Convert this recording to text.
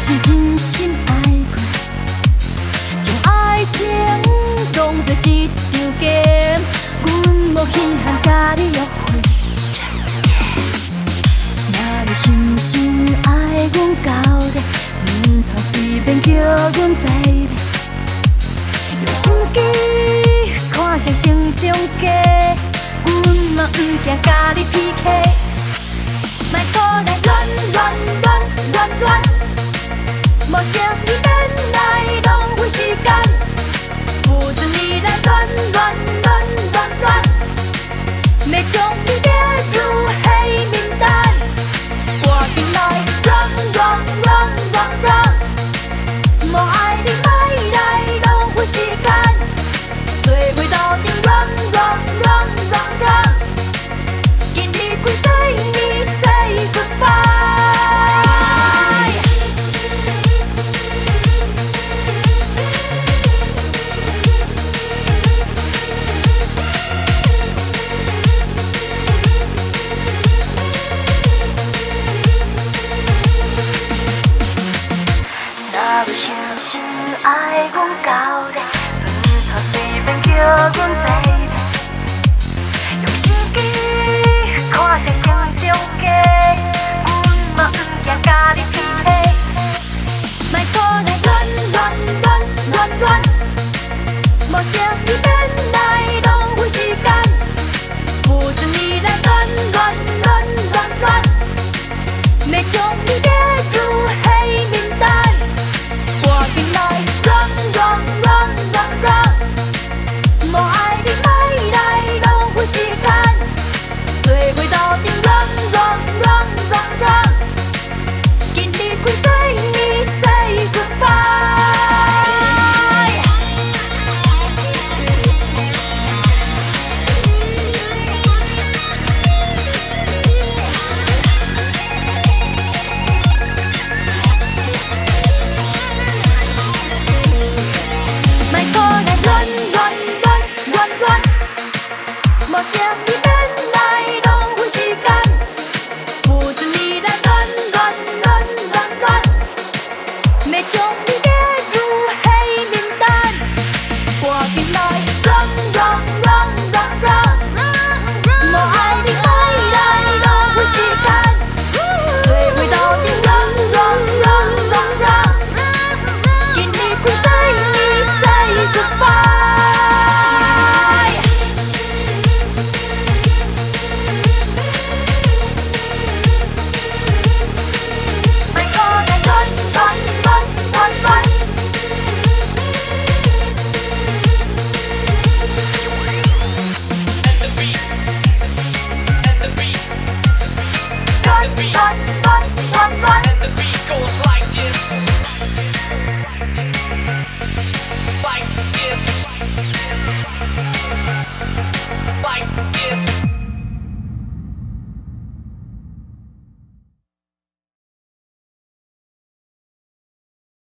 是真心爱过，将爱情当作一场 game， 阮无稀罕甲你约会。若你深深爱阮到底，唔通随便叫阮 baby。用心机看谁成中价，阮嘛唔惊甲你 PK。莫搁来乱乱乱乱乱，无啥你免来浪费时间，不准你来乱乱乱乱乱，要将你列入黑名单。我紧来 run run run run run， 无爱你莫来浪费时间，做伙斗阵 run run run run run， 今日开对你 say goodbye。若你深深爱阮到底，唔通随便叫阮 baby。用心机看谁成中价，阮嘛唔惊甲你 PK。莫搁来乱乱乱乱乱，无啥你免来浪费时间，不准你来乱乱乱乱乱，要将你列入黑名单。我紧来 run run run run run， 无爱你莫来浪费时间，做伙斗阵 run run run run run， 今日开对你 say goodbye。莫搁来乱乱乱乱乱，无啥你免来浪费时间，不准你来乱乱乱乱乱，要将你列入黑名单。我紧来 run run run run run， 无爱你莫来浪费时间，做伙斗阵 run run run run run， 今日开对你 say goodbye。莫搁来乱乱乱乱乱。乱乱乱乱乱。